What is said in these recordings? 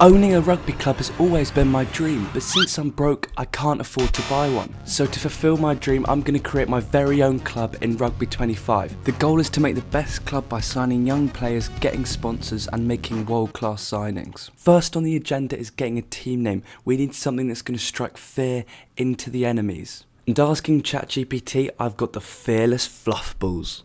Owning a rugby club has always been my dream, but since I'm broke, I can't afford to buy one. So to fulfill my dream, I'm going to create my very own club in Rugby 25. The goal is to make the best club by signing young players, getting sponsors and making world-class signings. First on the agenda is getting a team name. We need something that's going to strike fear into the enemies. And asking ChatGPT, I've got the Fearless Fluffballs.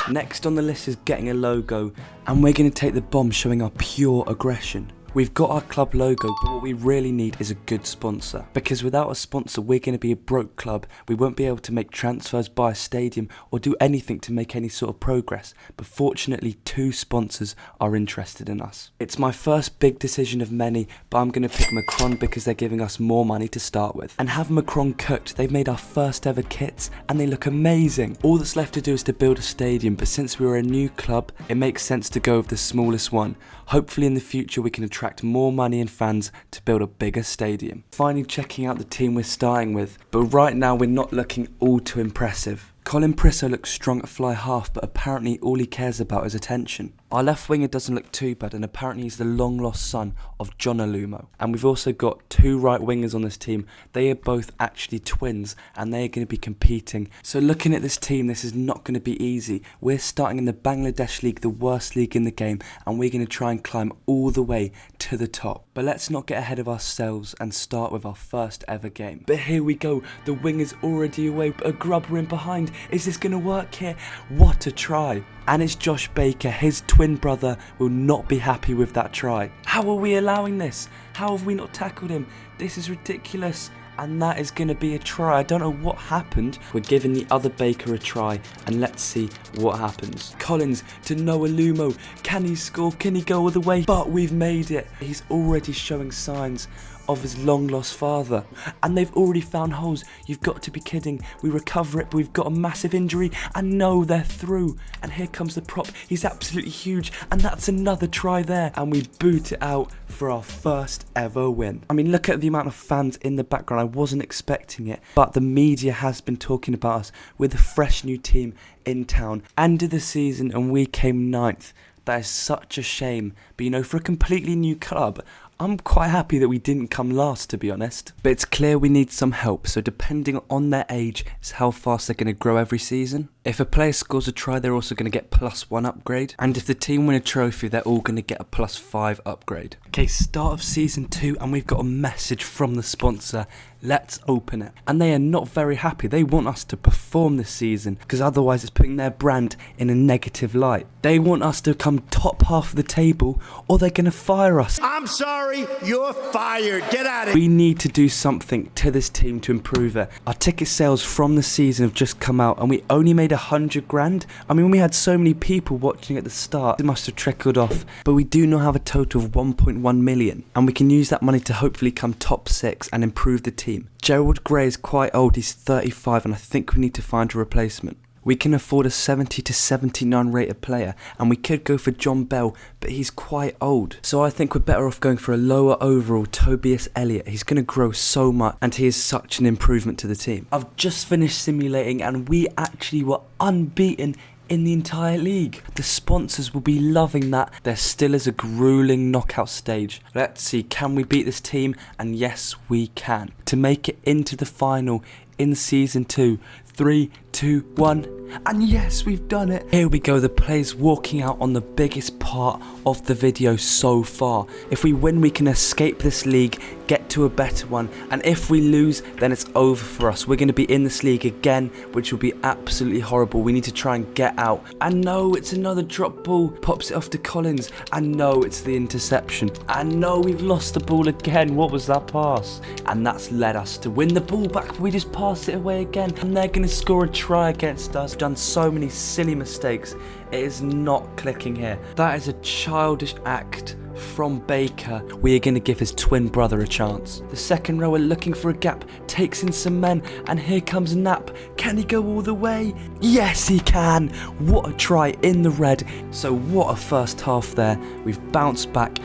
Next on the list is getting a logo, and we're going to take the bomb showing our pure aggression. We've got our club logo, but what we really need is a good sponsor. Because without a sponsor, we're going to be a broke club. We won't be able to make transfers, buy a stadium, or do anything to make any sort of progress. But fortunately, 2 sponsors are interested in us. It's my first big decision of many, but I'm going to pick Macron because they're giving us more money to start with. And have Macron cooked. They've made our first ever kits, and they look amazing. All that's left to do is to build a stadium, but since we're a new club, it makes sense to go with the smallest one. Hopefully in the future we can attract more money and fans to build a bigger stadium. Finally checking out the team we're starting with, but right now we're not looking all too impressive. Colin Prisso looks strong at fly half, but apparently all he cares about is attention. Our left winger doesn't look too bad, and apparently he's the long lost son of John Alumo. And we've also got 2 right wingers on this team. They are both actually twins, and they are going to be competing. So looking at this team, this is not going to be easy. We're starting in the Bangladesh League, the worst league in the game, and we're going to try and climb all the way to the top. But let's not get ahead of ourselves and start with our first ever game. But here we go, the winger's already away, but a grubber in behind. Is this going to work here? What a try. And it's Josh Baker, his twin brother, will not be happy with that try. How are we allowing this? How have we not tackled him? This is ridiculous. And that is going to be a try. I don't know what happened. We're giving the other Baker a try, and let's see what happens. Collins to Noah Lumo. Can he score? Can he go all the way? But we've made it. He's already showing signs of his long lost father, and they've already found holes. You've got to be kidding. We recover it, but we've got a massive injury, and no, they're through. And here comes the prop. He's absolutely huge, and that's another try there, and we boot it out for our first ever win. I mean, look at the amount of fans in the background. I wasn't expecting it, but the media has been talking about us with a fresh new team in town. End of the season and we came 9th. That is such a shame, but you know, for a completely new club, I'm quite happy that we didn't come last, to be honest. But it's clear we need some help, so depending on their age is how fast they're going to grow every season. If a player scores a try, they're also going to get +1 upgrade. And if the team win a trophy, they're all going to get a +5 upgrade. Okay, start of season 2, and we've got a message from the sponsor. Let's open it. And they are not very happy. They want us to perform this season, because otherwise it's putting their brand in a negative light. They want us to come top half of the table, or they're going to fire us. I'm sorry, you're fired. Get out of here. We need to do something to this team to improve it. Our ticket sales from the season have just come out, and we only made 100 grand. I mean, we had so many people watching at the start, it must have trickled off. But we do now have a total of 1.1 million, and we can use that money to hopefully come top 6 and improve the team. Gerald Gray is quite old, he's 35, and I think we need to find a replacement. We can afford a 70 to 79 rated player, and we could go for John Bell, but he's quite old. So I think we're better off going for a lower overall Tobias Elliott. He's going to grow so much, and he is such an improvement to the team. I've just finished simulating, and we actually were unbeaten in the entire league. The sponsors will be loving that. There still is a grueling knockout stage. Let's see, can we beat this team? And yes, we can. To make it into the final in season 2. 3, 2, 1, and yes, we've done it. Here we go, the players walking out on the biggest part of the video so far. If we win, we can escape this league, get to a better one, and if we lose, then it's over for us. We're going to be in this league again, which will be absolutely horrible. We need to try and get out. And no, it's another drop ball, pops it off to Collins, and no, it's the interception. And no, we've lost the ball again. What was that pass? And that's led us to win the ball back, but we just passed it away again, and they're going to score a try against us. We've done so many silly mistakes. It is not clicking here. That is a childish act from Baker. We are going to give his twin brother a chance. The second rower looking for a gap, takes in some men, and here comes Knapp. Can he go all the way? Yes, he can. What a try in the red. So what a first half there. We've bounced back.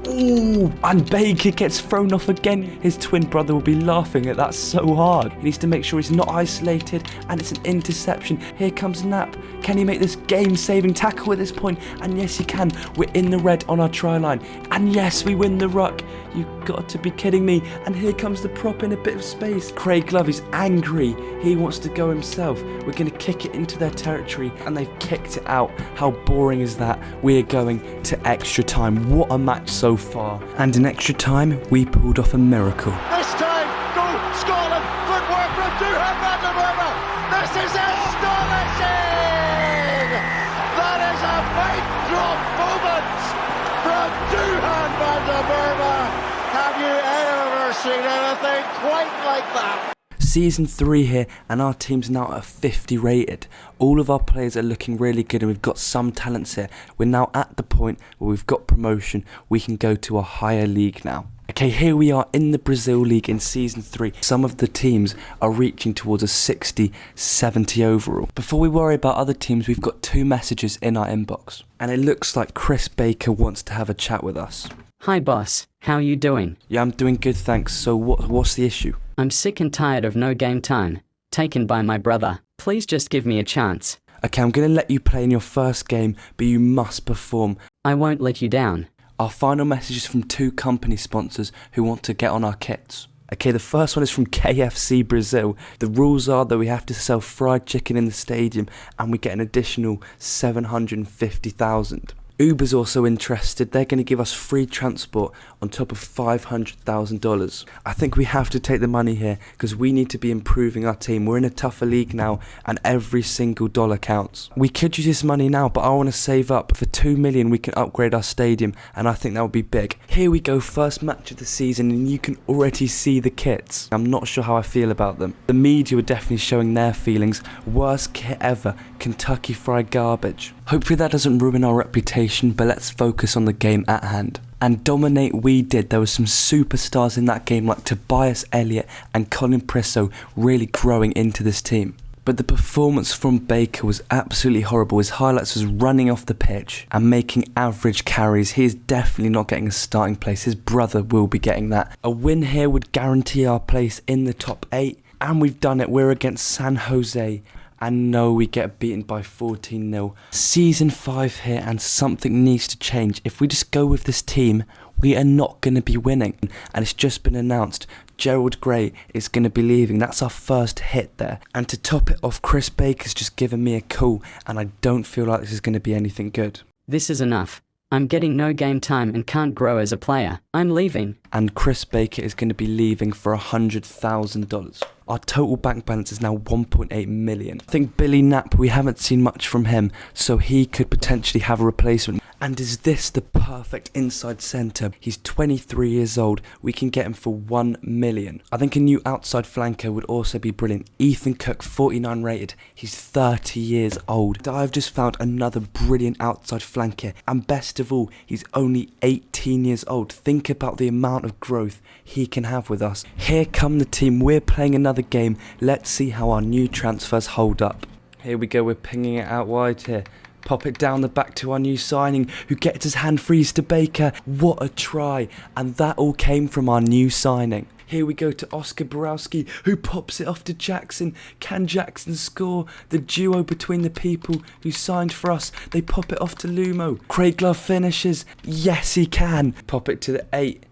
Ooh, and Baker gets thrown off again. His twin brother will be laughing at that so hard. He needs to make sure he's not isolated, and it's an interception. Here comes Knapp. Can he make this game-saving tackle at this point? And yes, he can. We're in the red on our try line. And yes, we win the ruck. You've got to be kidding me. And here comes the prop in a bit of space. Craig Love is angry. He wants to go himself. We're going to kick it into their territory, and they've kicked it out. How boring is that? We're going to extra time. What a match so far. And in extra time, we pulled off a miracle. This time, go Scotland! Footwork from Duhan van der Merwe! This is astonishing! That is a mic drop moment from Duhan van der Merwe! Have you ever seen anything quite like that? Season 3 here, and our team's now at 50 rated. All of our players are looking really good, and we've got some talents here. We're now at the point where we've got promotion. We can go to a higher league now. Okay, here we are in the Brazil League in Season 3. Some of the teams are reaching towards a 60, 70 overall. Before we worry about other teams, we've got 2 messages in our inbox. And it looks like Chris Baker wants to have a chat with us. Hi boss, how you doing? Yeah, I'm doing good, thanks. So what's the issue? I'm sick and tired of no game time, taken by my brother. Please just give me a chance. Okay, I'm going to let you play in your first game, but you must perform. I won't let you down. Our final message is from 2 company sponsors who want to get on our kits. Okay, the first one is from KFC Brazil. The rules are that we have to sell fried chicken in the stadium, and we get an additional 750,000. Uber's also interested. They're going to give us free transport on top of $500,000. I think we have to take the money here because we need to be improving our team. We're in a tougher league now, and every single dollar counts. We could use this money now, but I want to save up. For $2 million, we can upgrade our stadium, and I think that would be big. Here we go, first match of the season, and you can already see the kits. I'm not sure how I feel about them. The media were definitely showing their feelings. Worst kit ever, Kentucky Fried Garbage. Hopefully that doesn't ruin our reputation, but let's focus on the game at hand. And dominate we did. There were some superstars in that game like Tobias Elliott and Colin Prisso really growing into this team. But the performance from Baker was absolutely horrible. His highlights was running off the pitch and making average carries. He is definitely not getting a starting place. His brother will be getting that. A win here would guarantee our place in the top 8. And we've done it. We're against San Jose. And no, we get beaten by 14-0. Season 5 here, and something needs to change. If we just go with this team, we are not going to be winning. And it's just been announced, Gerald Gray is going to be leaving. That's our first hit there. And to top it off, Chris Baker's just given me a call, and I don't feel like this is going to be anything good. This is enough. I'm getting no game time and can't grow as a player. I'm leaving. And Chris Baker is going to be leaving for $100,000. Our total bank balance is now 1.8 million. I think Billy Knapp, we haven't seen much from him, so he could potentially have a replacement. And is this the perfect inside centre? He's 23 years old. We can get him for 1 million. I think a new outside flanker would also be brilliant. Ethan Cook, 49 rated. He's 30 years old. I've just found another brilliant outside flanker. And best of all, he's only 18 years old. Think about the amount of growth he can have with us. Here come the team. We're playing another game. Let's see how our new transfers hold up. Here we go. We're pinging it out wide here. Pop it down the back to our new signing, who gets his hand freeze to Baker. What a try. And that all came from our new signing. Here we go to Oscar Borowski, who pops it off to Jackson. Can Jackson score? The duo between the people who signed for us. They pop it off to Lumo. Craig Love finishes. Yes, he can. Pop it to the 8.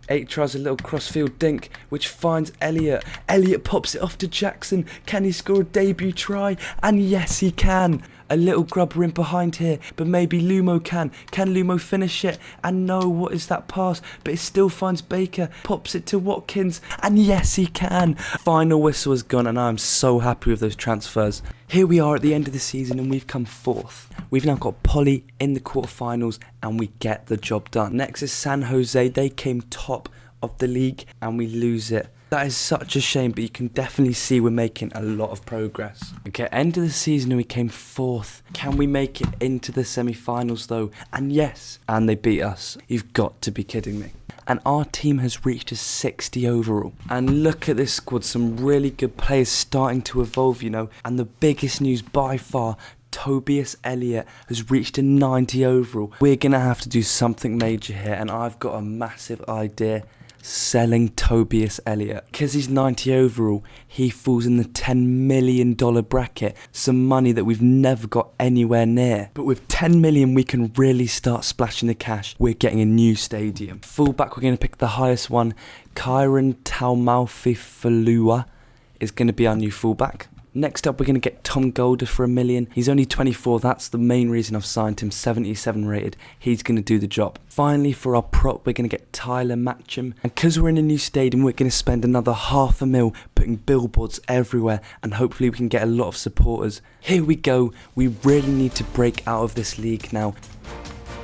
8 tries a little crossfield dink, which finds Elliott. Elliott pops it off to Jackson. Can he score a debut try? And yes, he can. A little grubber in behind here, but maybe Lumo can. Can Lumo finish it? And no, what is that pass? But it still finds Baker. Pops it to Watkins. And yes, he can. Final whistle has gone, and I'm so happy with those transfers. Here we are at the end of the season, and we've come 4th. We've now got Poly in the quarterfinals, and we get the job done. Next is San Jose. They came top of the league, and we lose it. That is such a shame, but you can definitely see we're making a lot of progress. Okay, end of the season and we came 4th. Can we make it into the semi-finals though? And yes, and they beat us. You've got to be kidding me. And our team has reached a 60 overall. And look at this squad, some really good players starting to evolve, you know. And the biggest news by far, Tobias Elliott has reached a 90 overall. We're going to have to do something major here, and I've got a massive idea. Selling Tobias Elliott. Because he's 90 overall, he falls in the $10 million bracket. Some money that we've never got anywhere near. But with 10 million, we can really start splashing the cash. We're getting a new stadium. Fullback, we're going to pick the highest one. Kyron Taumalfi-Falua is going to be our new fullback. Next up, we're going to get Tom Golder for $1 million. He's only 24. That's the main reason I've signed him. 77 rated. He's going to do the job. Finally, for our prop, we're going to get Tyler Matcham. And because we're in a new stadium, we're going to spend another $500,000 putting billboards everywhere. And hopefully we can get a lot of supporters. Here we go. We really need to break out of this league now.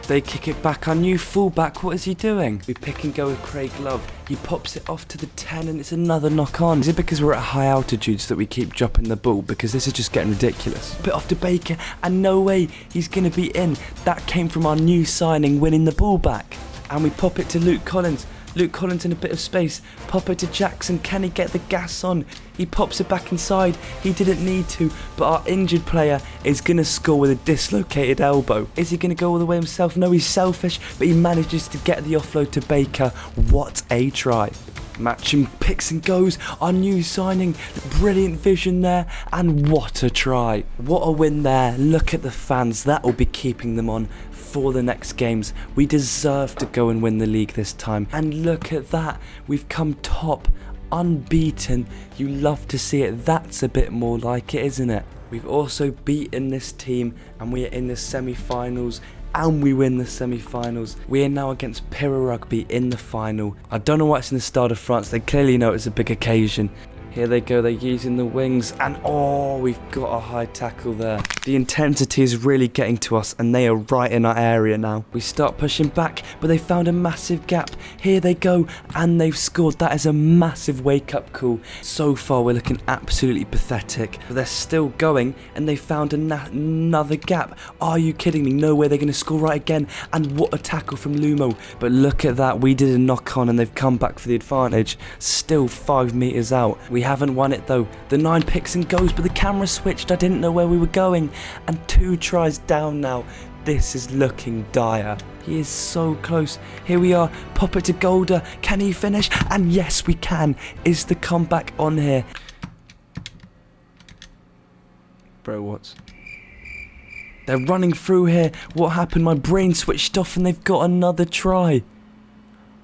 They kick it back. Our new fullback, what is he doing? We pick and go with Craig Love. He pops it off to the 10 and it's another knock on. Is it because we're at high altitudes that we keep dropping the ball? Because this is just getting ridiculous. Put off to Baker and no way, he's going to be in. That came from our new signing winning the ball back. And we pop it to Luke Collins. Luke Collins in a bit of space. Pop it to Jackson. Can he get the gas on? He pops it back inside. He didn't need to, but our injured player is going to score with a dislocated elbow. Is he going to go all the way himself? No, he's selfish, but he manages to get the offload to Baker. What a try. Matcham picks and goes. Our new signing. Brilliant vision there. And what a try. What a win there. Look at the fans. That will be keeping them on for the next games. We deserve to go and win the league this time. And look at that. We've come top. Unbeaten. You love to see it. That's a bit more like it, isn't it? We've also beaten this team and we are in the semi-finals. And we win the semi-finals. We are now against Pira Rugby in the final. I don't know what's in the Stade de France. They clearly know it's a big occasion. Here they go, they're using the wings, and oh, we've got a high tackle there. The intensity is really getting to us, and they are right in our area now. We start pushing back, but they found a massive gap. Here they go, and they've scored. That is a massive wake-up call. So far, we're looking absolutely pathetic, but they're still going, and they found another gap. Are you kidding me? No way, they're going to score right again, and what a tackle from Lumo. But look at that, we did a knock-on, and they've come back for the advantage. Still 5 metres out. We haven't won it though. The 9 picks and goes, but the camera switched. I didn't know where we were going. And 2 tries down now. This is looking dire. He is so close. Here we are. Pop it to Golder. Can he finish? And yes, we can. Is the comeback on here? Bro, what? They're running through here. What happened? My brain switched off and they've got another try.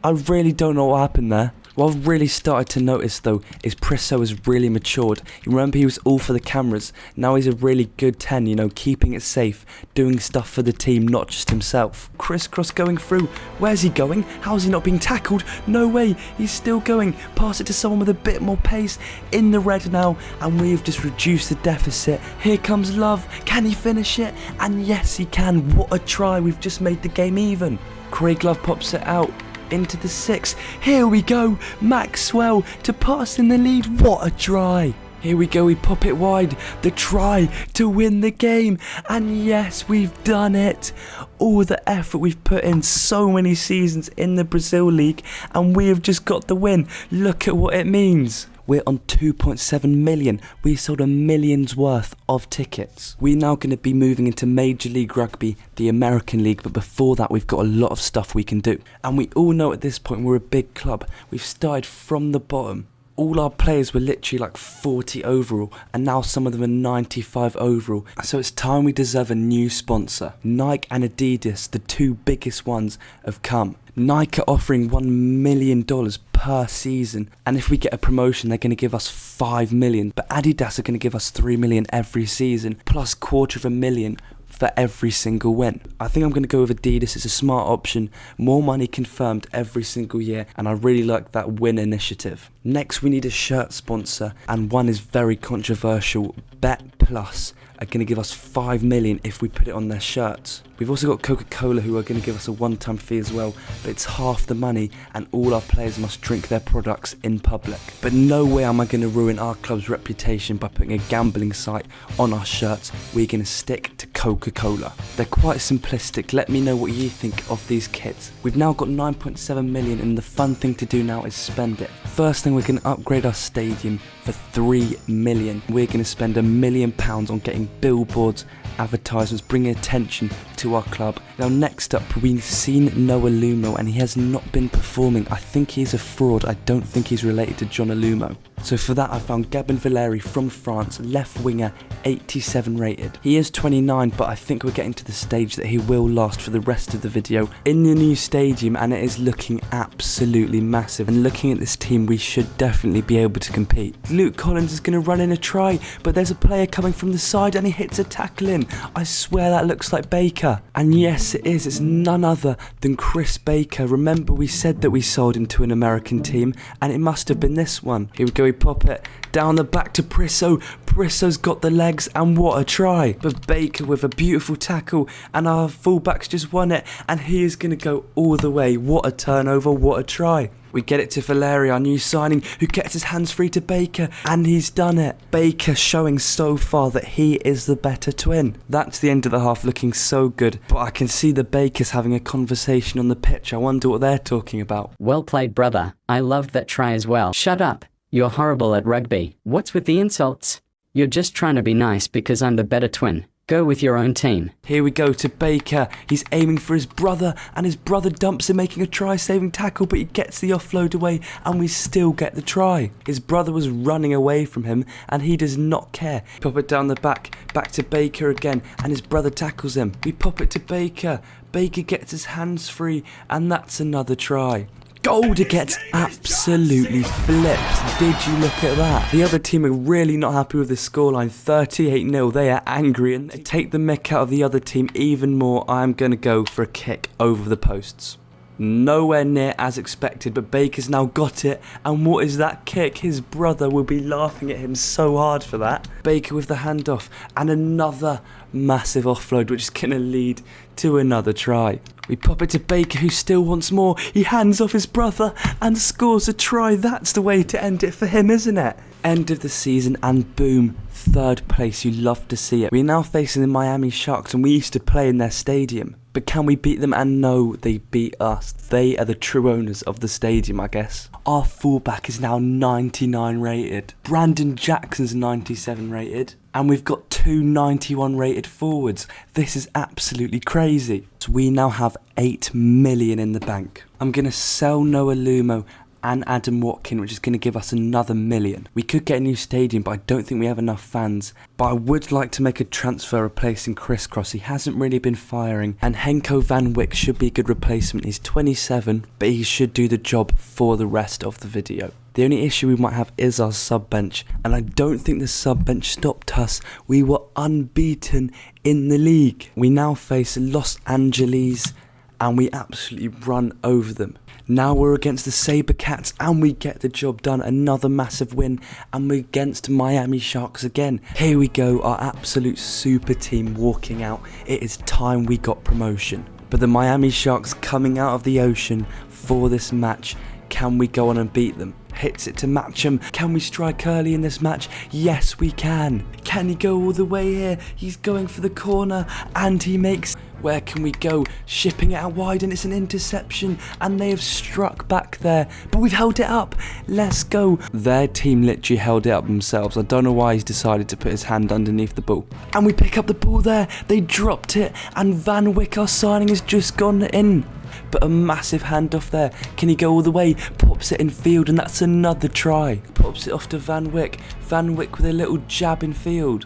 I really don't know what happened there. What I've really started to notice though is Prisso has really matured. You remember he was all for the cameras. Now he's a really good 10, you know, keeping it safe, doing stuff for the team, not just himself. Crisscross going through. Where's he going? How's he not being tackled? No way, he's still going. Pass it to someone with a bit more pace. In the red now, and we've just reduced the deficit. Here comes Love. Can he finish it? And yes, he can. What a try. We've just made the game even. Craig Love pops it out. Into the 6. Here we go. Maxwell to pass in the lead. What a try. Here we go. We pop it wide. The try to win the game. And yes, we've done it. All the effort we've put in, so many seasons in the Brazil League, and we have just got the win. Look at what it means. We're on 2.7 million. We sold $1 million's worth of tickets. We're now going to be moving into Major League Rugby, the American League, but before that we've got a lot of stuff we can do. And we all know at this point we're a big club. We've started from the bottom. All our players were literally like 40 overall, and now some of them are 95 overall. So it's time we deserve a new sponsor. Nike and Adidas, the 2 biggest ones, have come. Nike are offering $1 million per season, and if we get a promotion they're going to give us $5 million, but Adidas are going to give us $3 million every season, plus $250,000 for every single win. I think I'm going to go with Adidas. It's a smart option, more money confirmed every single year, and I really like that win initiative. Next we need a shirt sponsor, and one is very controversial. Bet Plus are going to give us $5 million if we put it on their shirts. We've also got Coca-Cola who are going to give us a one-time fee as well, but it's half the money and all our players must drink their products in public. But no way am I going to ruin our club's reputation by putting a gambling site on our shirts. We're going to stick to Coca-Cola. They're quite simplistic. Let me know what you think of these kits. We've now got 9.7 million and the fun thing to do now is spend it. First thing, we're going to upgrade our stadium for 3 million. We're going to spend £1 million on getting on billboards, advertisements, bringing attention to our club. Now next up, we've seen Noah Lumo, and he has not been performing. I think he's a fraud. I don't think he's related to John Alumo. So for that, I found Gabin Valeri from France, left winger, 87 rated. He is 29, but I think we're getting to the stage that he will last for the rest of the video in the new stadium, and it is looking absolutely massive. And looking at this team, we should definitely be able to compete. Luke Collins is going to run in a try, but there's a player coming from the side and he hits a tackle in. I swear that looks like Baker. And yes, it is. It's none other than Chris Baker. Remember, we said that we sold him to an American team, and it must have been this one. Here we go. We pop it down the back to Prisso. Prisso's got the legs, and what a try. But Baker with a beautiful tackle, and our fullback's just won it, and he is going to go all the way. What a turnover, what a try. We get it to Valeri, our new signing, who gets his hands free to Baker, and he's done it. Baker showing so far that he is the better twin. That's the end of the half, looking so good, but I can see the Bakers having a conversation on the pitch. I wonder what they're talking about. Well played, brother. I loved that try as well. Shut up. You're horrible at rugby. What's with the insults? You're just trying to be nice because I'm the better twin. Go with your own team. Here we go to Baker. He's aiming for his brother, and his brother dumps him, making a try-saving tackle, but he gets the offload away, and we still get the try. His brother was running away from him, and he does not care. Pop it down the back to Baker again, and his brother tackles him. We pop it to Baker. Baker gets his hands free, and that's another try. Golder gets absolutely flipped. Did you look at that? The other team are really not happy with the scoreline, 38-0. They are angry, and to take the mick out of the other team even more, I'm going to go for a kick over the posts. Nowhere near as expected, but Baker's now got it, and what is that kick? His brother will be laughing at him so hard for that. Baker with the handoff, and another massive offload, which is going to lead to another try. We pop it to Baker, who still wants more. He hands off his brother and scores a try. That's the way to end it for him, isn't it? End of the season, and boom, third place. You love to see it. We're now facing the Miami Sharks, and we used to play in their stadium. But can we beat them? And no, they beat us. They are the true owners of the stadium, I guess. Our fullback is now 99 rated. Brandon Jackson's 97 rated. And we've got two 91 rated forwards. This is absolutely crazy. So we now have 8 million in the bank. I'm going to sell Noah Lumo and Adam Watkin, which is going to give us another million. We could get a new stadium, but I don't think we have enough fans. But I would like to make a transfer replacing Chris Cross. He hasn't really been firing, and Henko Van Wyk should be a good replacement. He's 27, but he should do the job for the rest of the video. The only issue we might have is our sub bench, and I don't think the sub bench stopped us. We were unbeaten in the league. We now face Los Angeles, and we absolutely run over them. Now we're against the Sabercats, and we get the job done. Another massive win, and we're against Miami Sharks again. Here we go, our absolute super team walking out. It is time we got promotion. But the Miami Sharks coming out of the ocean for this match. Can we go on and beat them? Hits it to Matcham. Can we strike early in this match? Yes, we can. Can he go all the way here? He's going for the corner, and he makes... Where can we go? Shipping it out wide, and it's an interception, and they have struck back there, but we've held it up. Let's go. Their team literally held it up themselves. I don't know why he's decided to put his hand underneath the ball. And we pick up the ball there. They dropped it, and Van Wyk, our signing, has just gone in. But a massive handoff there. Can he go all the way? Pops it in field, and that's another try. Pops it off to Van Wyk. Van Wyk with a little jab in field.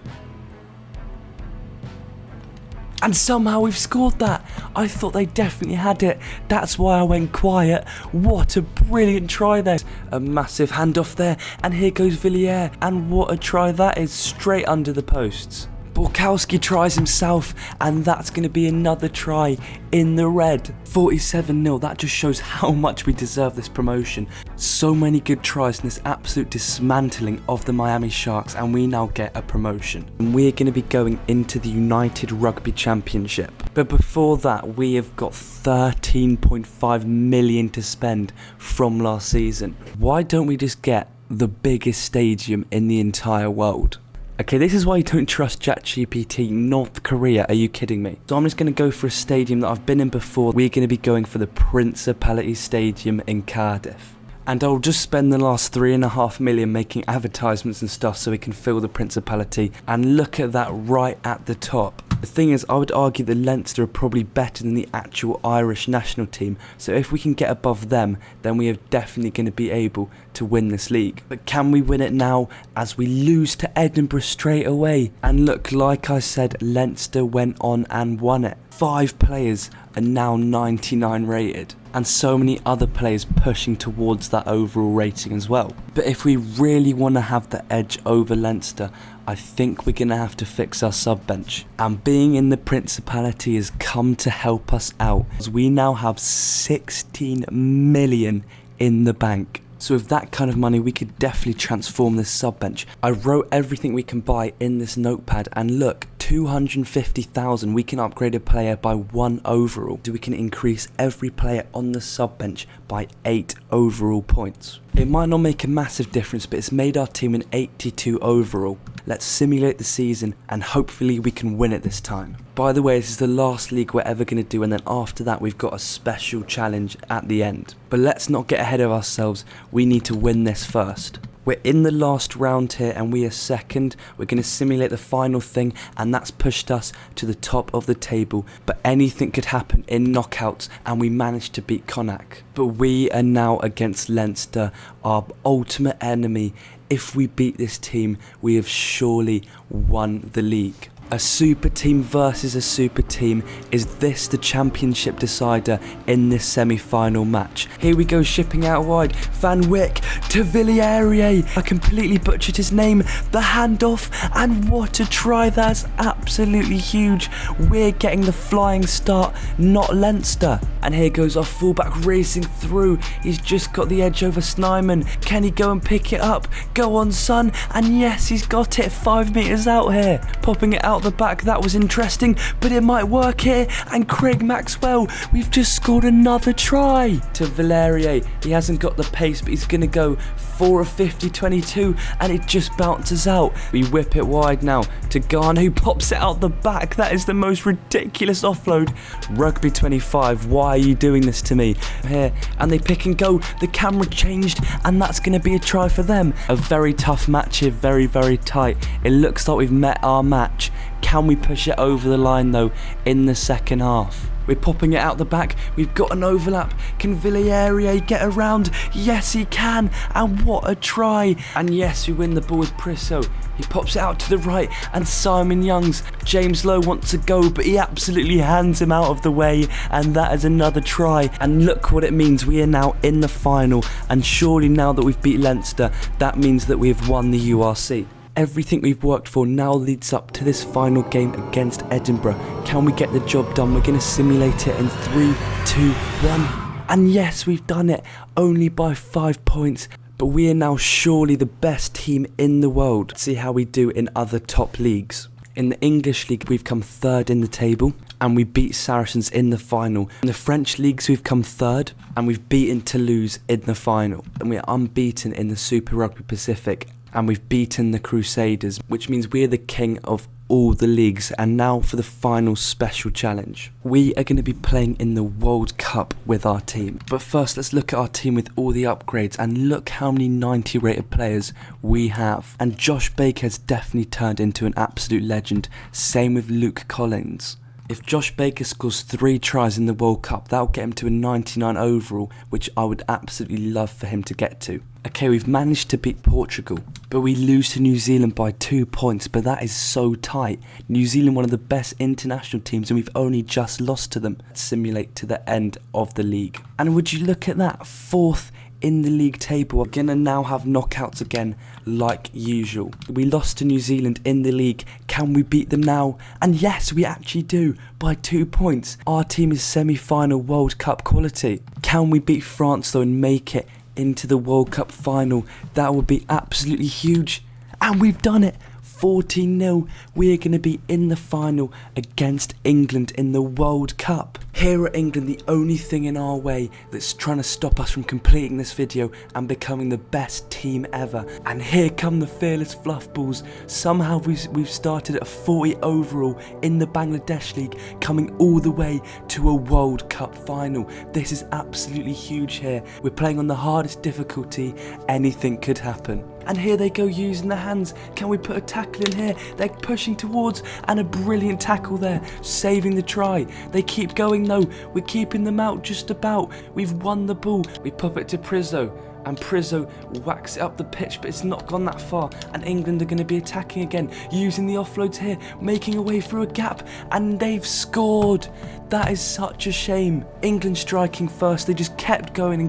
And somehow we've scored that. I thought they definitely had it. That's why I went quiet. What a brilliant try there. A massive handoff there. And here goes Villiers. And what a try that is. Straight under the posts. Borkowski tries himself, and that's going to be another try in the red. 47-0, that just shows how much we deserve this promotion. So many good tries in this absolute dismantling of the Miami Sharks, and we now get a promotion. And we're going to be going into the United Rugby Championship. But before that, we have got 13.5 million to spend from last season. Why don't we just get the biggest stadium in the entire world? Okay, this is why you don't trust ChatGPT. North Korea, are you kidding me? So I'm just going to go for a stadium that I've been in before. We're going to be going for the Principality Stadium in Cardiff. And I'll just spend the last 3.5 million making advertisements and stuff so we can fill the Principality. And look at that right at the top. The thing is, I would argue that Leinster are probably better than the actual Irish national team, so if we can get above them, then we are definitely going to be able to win this league. But can we win it now as we lose to Edinburgh straight away? And look, like I said, Leinster went on and won it. 5 players are now 99 rated, and so many other players pushing towards that overall rating as well. But if we really want to have the edge over Leinster, I think we're going to have to fix our sub bench. And being in the Principality has come to help us out, as we now have 16 million in the bank. So with that kind of money, we could definitely transform this sub bench. I wrote everything we can buy in this notepad, and look, 250,000, we can upgrade a player by 1 overall. So we can increase every player on the sub bench by 8 overall points. It might not make a massive difference, but it's made our team an 82 overall. Let's simulate the season and hopefully we can win it this time. By the way, this is the last league we're ever going to do, and then after that we've got a special challenge at the end. But let's not get ahead of ourselves, we need to win this first. We're in the last round here and we are second. We're going to simulate the final thing, and that's pushed us to the top of the table. But anything could happen in knockouts, and we managed to beat Connacht. But we are now against Leinster, our ultimate enemy. If we beat this team, we have surely won the league. A super team versus a super team. Is this the championship decider in this semi-final match? Here we go, shipping out wide. Van Wyk to Villiers. I completely butchered his name. The handoff, and what a try. That's absolutely huge. We're getting the flying start, not Leinster. And here goes our fullback racing through. He's just got the edge over Snyman. Can he go and pick it up? Go on, son. And yes, he's got it 5 metres out here. Popping it out the back, that was interesting, but it might work here. And Craig Maxwell, we've just scored another try. To Villiers, he hasn't got the pace, but he's going to go 4 of 50, 22, and it just bounces out. We whip it wide now to Garner, who pops it out the back. That is the most ridiculous offload. Rugby 25, why are you doing this to me? Here, and they pick and go. The camera changed, and that's going to be a try for them. A very tough match here, very, very tight. It looks like we've met our match. Can we push it over the line though in the second half? We're popping it out the back. We've got an overlap. Can Villiers get around? Yes, he can. And what a try. And yes, we win the ball with Prisso. He pops it out to the right, and Simon Youngs. James Lowe wants to go, but he absolutely hands him out of the way. And that is another try. And look what it means. We are now in the final. And surely now that we've beat Leinster, that means that we have won the URC. Everything we've worked for now leads up to this final game against Edinburgh. Can we get the job done? We're going to simulate it in 3, 2, 1. And yes, we've done it, only by 5 points. But we are now surely the best team in the world. Let's see how we do in other top leagues. In the English league, we've come 3rd in the table, and we beat Saracens in the final. In the French leagues, we've come 3rd, and we've beaten Toulouse in the final. And we are unbeaten in the Super Rugby Pacific, and we've beaten the Crusaders, which means we're the king of all the leagues. And now for the final special challenge. We are going to be playing in the World Cup with our team. But first, let's look at our team with all the upgrades, and look how many 90 rated players we have. And Josh Baker has definitely turned into an absolute legend. Same with Luke Collins. If Josh Baker scores 3 tries in the World Cup, that'll get him to a 99 overall, which I would absolutely love for him to get to. Okay, we've managed to beat Portugal, but we lose to New Zealand by 2 points, but that is so tight. New Zealand, one of the best international teams, and we've only just lost to them. Let's simulate to the end of the league. And would you look at that, 4th in the league table. We're gonna now have knockouts again, like usual. We lost to New Zealand in the league. Can we beat them now? And yes, we actually do, by 2 points. Our team is semi-final World Cup quality. Can we beat France though and make it into the World Cup final? That would be absolutely huge. And we've done it. 14-0. We are going to be in the final against England in the World Cup. Here at England, the only thing in our way that's trying to stop us from completing this video and becoming the best team ever. And here come the fearless Fluffballs. Somehow we've started at a 40 overall in the Bangladesh League, coming all the way to a World Cup final. This is absolutely huge here. We're playing on the hardest difficulty. Anything could happen. And here they go using the hands. Can we put a tackle in here? They're pushing towards, and a brilliant tackle there, saving the try. They keep going though. We're keeping them out just about. We've won the ball. We pop it to Prizzo, and Prizzo whacks it up the pitch, but it's not gone that far. And England are going to be attacking again, using the offloads here, making a way through a gap, and they've scored. That is such a shame. England striking first. They just kept going,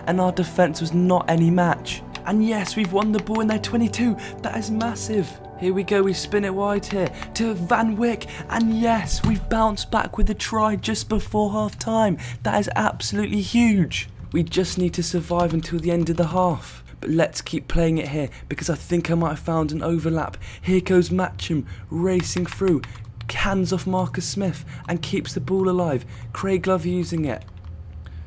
and our defence was not any match. And yes, we've won the ball in their 22. That is massive. Here we go, we spin it wide here to Van Wyk. And yes, we've bounced back with a try just before half time. That is absolutely huge. We just need to survive until the end of the half. But let's keep playing it here, because I think I might have found an overlap. Here goes Matcham racing through. Hands off Marcus Smith and keeps the ball alive. Craig Love using it.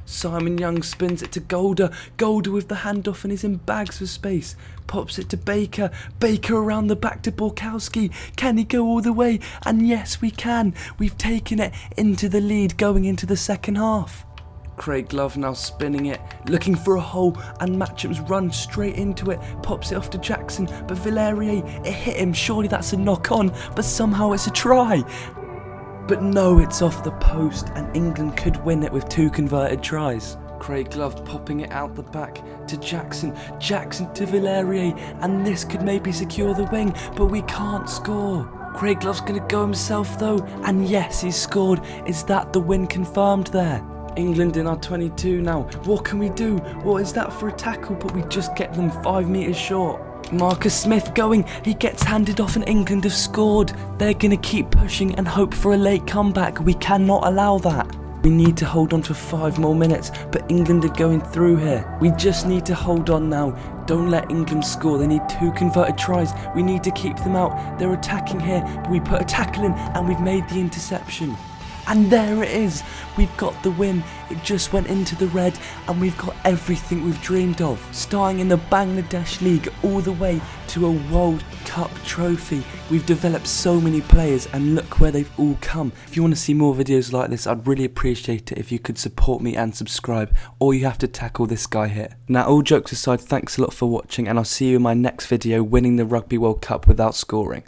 Simon Young spins it to Golder. Golder with the handoff and is in bags for space. Pops it to Baker. Baker around the back to Borkowski. Can he go all the way? And yes, we can. We've taken it into the lead going into the second half. Craig Love now spinning it, looking for a hole, and Matcham's run straight into it. Pops it off to Jackson, but Villarrier, it hit him. Surely that's a knock on, but somehow it's a try. But no, it's off the post, and England could win it with 2 converted tries. Craig Love popping it out the back to Jackson. Jackson to Villarrier, and this could maybe secure the wing, but we can't score. Craig Love's going to go himself though, and yes, he's scored. Is that the win confirmed there? England in our 22 now. What can we do? What is that for a tackle? But we just get them 5 metres short. Marcus Smith going, he gets handed off and England have scored. They're going to keep pushing and hope for a late comeback. We cannot allow that. We need to hold on for 5 more minutes, but England are going through here. We just need to hold on now. Don't let England score. They need 2 converted tries. We need to keep them out. They're attacking here, but we put a tackle in and we've made the interception. And there it is, we've got the win. It just went into the red, and we've got everything we've dreamed of. Starting in the Bangladesh League all the way to a World Cup trophy. We've developed so many players, and look where they've all come. If you want to see more videos like this, I'd really appreciate it if you could support me and subscribe. All you have to tackle this guy here. Now, all jokes aside, thanks a lot for watching, and I'll see you in my next video, winning the Rugby World Cup without scoring.